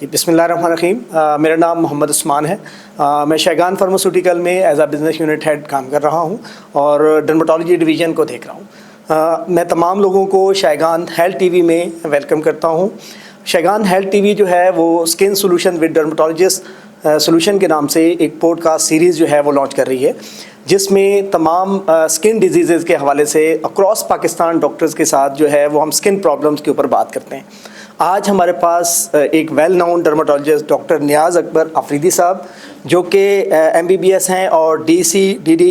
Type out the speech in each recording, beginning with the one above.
جی بسم اللہ الرحمن الرحیم. میرا نام محمد عثمان ہے. میں شیگان فارماسیوٹیکل میں as a business unit head کام کر رہا ہوں اور ڈرماٹولوجی ڈویژن کو دیکھ رہا ہوں. میں تمام لوگوں کو شیگان ہیلتھ ٹی وی میں ویلکم کرتا ہوں. شیگان ہیلتھ ٹی وی جو ہے وہ skin solution with dermatologist solution کے نام سے ایک پوڈ کاسٹ سیریز جو ہے وہ لانچ کر رہی ہے، جس میں تمام اسکن ڈیزیزز کے حوالے سے اکراس پاکستان ڈاکٹرز کے ساتھ جو ہے وہ ہم اسکن پرابلمس کے اوپر بات کرتے ہیں. آج ہمارے پاس ایک ویل نون ڈرماٹولوجسٹ ڈاکٹر نیاز اکبر آفریدی صاحب، جو کہ MBBS ہیں اور DD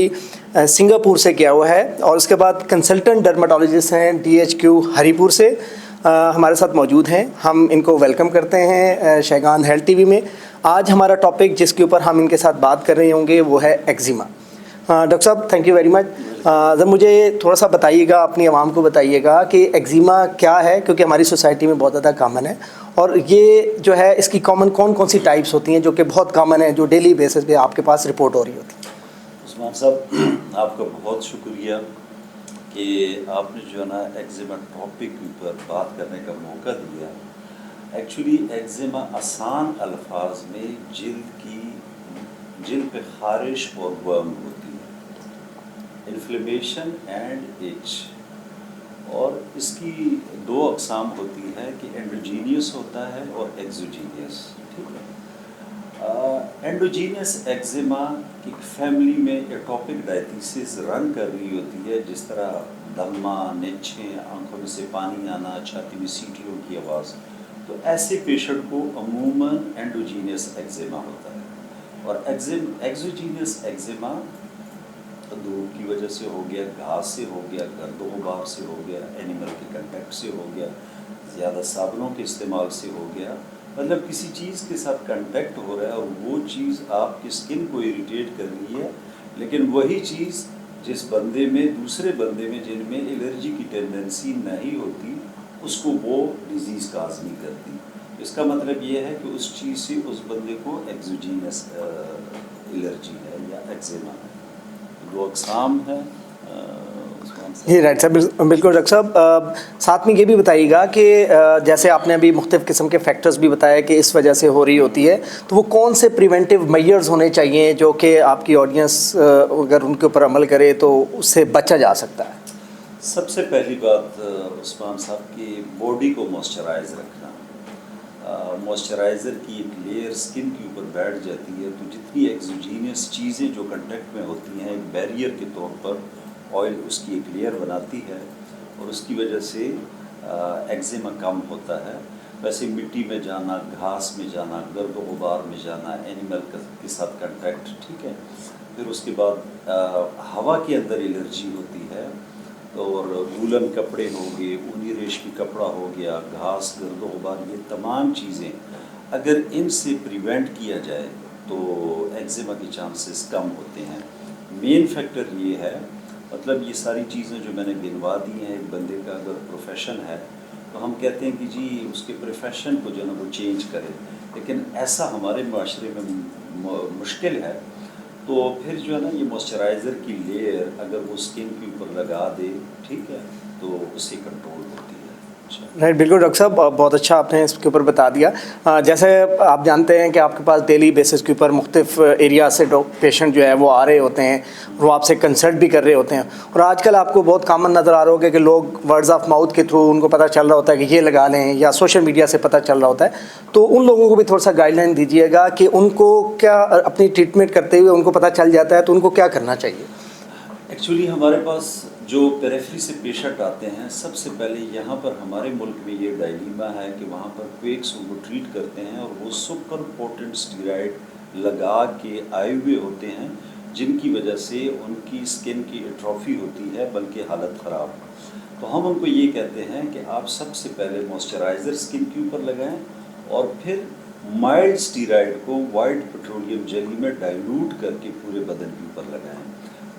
سنگاپور سے کیا ہوا ہے، اور اس کے بعد کنسلٹنٹ ڈرماٹولوجسٹ ہیں DHQ ہری پور سے، ہمارے ساتھ موجود ہیں. ہم ان کو ویلکم کرتے ہیں شیگان ہیلتھ ٹی وی میں. آج ہمارا ٹاپک جس کے اوپر ہم ان کے ساتھ بات کر رہے ہوں گے وہ ہے ایگزیما. ڈاکٹر صاحب تھینک یو ویری مچ. ذرا مجھے تھوڑا سا بتائیے گا، اپنی عوام کو بتائیے گا کہ ایگزیما کیا ہے، کیونکہ ہماری سوسائٹی میں بہت زیادہ کامن ہے، اور یہ جو ہے اس کی کامن کون سی ٹائپس ہوتی ہیں جو کہ بہت کامن ہیں، جو ڈیلی بیسس پہ آپ کے پاس رپورٹ ہو رہی ہوتی ہیں. عثمان صاحب آپ کا بہت شکریہ کہ آپ نے جو ہے نا ایگزیما ٹاپک کے اوپر بات کرنے کا موقع دیا. ایکچولی ایگزیما آسان الفاظ میں جلد پہ خارش اور ورم ہوتی ہے، انفلیمیشن اینڈ ایچ. اور اس کی دو اقسام ہوتی ہے کہ اینڈوجینیس ہوتا ہے اور ایگزوجینیس. ٹھیک ہے. اینڈوجینیس ایگزیما کی فیملی میں ایٹوپک ڈائتھیسس رن کر رہی ہوتی ہے، جس طرح دمہ، نیچھیں، آنکھوں میں سے پانی آنا، چھاتی میں سیٹیوں کی آواز. تو ایسے پیشنٹ کو عموماً اینڈوجینیس ایگزیما ہوتا ہے. اور ایگزوجینیس ایگزیما دھوپ کی وجہ سے ہو گیا، گھاس سے ہو گیا، گرد و غبار سے ہو گیا، اینیمل کے کنٹیکٹ سے ہو گیا، زیادہ صابنوں کے استعمال سے ہو گیا. مطلب کسی چیز کے ساتھ کنٹیکٹ ہو رہا ہے اور وہ چیز آپ کی اسکن کو اریٹیٹ کر رہی ہے، لیکن وہی چیز جس بندے میں دوسرے بندے میں جن میں الرجی کی ٹینڈنسی نہیں ہوتی، اس کو وہ ڈیزیز کاز نہیں کرتی. اس کا مطلب یہ ہے کہ اس چیز سے اس بندے کو ایگزوجینس الرجی ہے یا ایگزیما ہے. دو اقسام ہیں. جی رائٹ صاحب، بالکل ڈاکٹر صاحب. ساتھ میں یہ بھی بتائیے گا کہ جیسے آپ نے ابھی مختلف قسم کے فیکٹرز بھی بتایا کہ اس وجہ سے ہو رہی ہوتی ہے، تو وہ کون سے پریونٹیو میئرز ہونے چاہیے جو کہ آپ کی آڈینس اگر ان کے اوپر عمل کرے تو اس سے بچا جا سکتا ہے؟ سب سے پہلی بات عثمان صاحب کی باڈی کو موئسچرائز رکھنا. موئسچرائزر کی ایک لیئر اسکن کے اوپر بیٹھ جاتی ہے، تو جتنی ایگزوجینس چیزیں جو کنٹیکٹ میں ہوتی ہیں ایک بیریئر کے طور پر آئل اس کی ایک لیئر بناتی ہے، اور اس کی وجہ سے ایگزیما کم ہوتا ہے. ویسے مٹی میں جانا، گھاس میں جانا، گرد و غبار میں جانا، اینیمل کے ساتھ کنٹیکٹ. ٹھیک ہے. پھر اس کے بعد ہوا کے اندر الرجی ہوتی ہے، اور وولن کپڑے ہو گئے، اونی ریشمی کپڑا ہو گیا، گھاس، گرد و غبار، یہ تمام چیزیں اگر ان سے پریونٹ کیا جائے تو ایگزیما کے چانسز کم ہوتے ہیں. مین فیکٹر یہ ہے، مطلب یہ ساری چیزیں جو میں نے گنوا دی ہیں، ایک بندے کا اگر پروفیشن ہے تو ہم کہتے ہیں کہ جی اس کے پروفیشن کو جو ہے نا وہ چینج کرے، لیکن ایسا ہمارے معاشرے میں مشکل ہے. تو پھر جو ہے نا یہ موئسچرائزر کی لیئر اگر وہ اسکن کے اوپر لگا دے، ٹھیک ہے، تو اس سے کنٹرول ہوتی ہے. رائٹ، بالکل ڈاکٹر صاحب، بہت اچھا آپ نے اس کے اوپر بتا دیا. جیسے آپ جانتے ہیں کہ آپ کے پاس ڈیلی بیسس کے اوپر مختلف ایریا سے پیشنٹ جو ہے وہ آ رہے ہوتے ہیں، وہ آپ سے کنسلٹ بھی کر رہے ہوتے ہیں، اور آج کل آپ کو بہت کامن نظر آ رہا ہوگا کہ لوگ ورڈز آف ماؤتھ کے تھرو ان کو پتہ چل رہا ہوتا ہے کہ یہ لگا لیں، یا سوشل میڈیا سے پتہ چل رہا ہوتا ہے. تو ان لوگوں کو بھی تھوڑا سا گائیڈ لائن دیجیے گا کہ ان کو کیا اپنی ٹریٹمنٹ کرتے ہوئے ان کو پتہ چل جاتا ہے تو ان کو کیا کرنا چاہیے. ایکچولی ہمارے پاس جو پیریفری سے پیشنٹ آتے ہیں، سب سے پہلے یہاں پر ہمارے ملک میں یہ ڈائلیما ہے کہ وہاں پر کویکس ان کو ٹریٹ کرتے ہیں، اور وہ سپر پوٹنٹ اسٹیرائڈ لگا کے آئے ہوئے ہوتے ہیں، جن کی وجہ سے ان کی اسکن کی ایٹروفی ہوتی ہے، بلکہ حالت خراب. تو ہم ان کو یہ کہتے ہیں کہ آپ سب سے پہلے موئسچرائزر اسکن کے اوپر لگائیں، اور پھر مائلڈ اسٹیرائڈ کو وائٹ پیٹرولیم جیلی میں ڈائلوٹ کر کے پورے بدن کے اوپر لگائیں.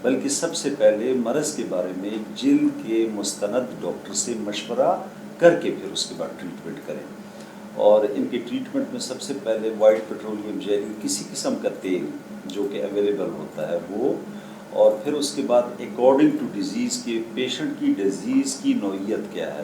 بلکہ سب سے پہلے مرض کے بارے میں جلد کے مستند ڈاکٹر سے مشورہ کر کے پھر اس کے بعد ٹریٹمنٹ کریں. اور ان کے ٹریٹمنٹ میں سب سے پہلے وائٹ پیٹرولیم جیلی، کسی قسم کا تیل جو کہ اویلیبل ہوتا ہے وہ، اور پھر اس کے بعد اکارڈنگ ٹو ڈیزیز کے پیشنٹ کی ڈیزیز کی نوعیت کیا ہے،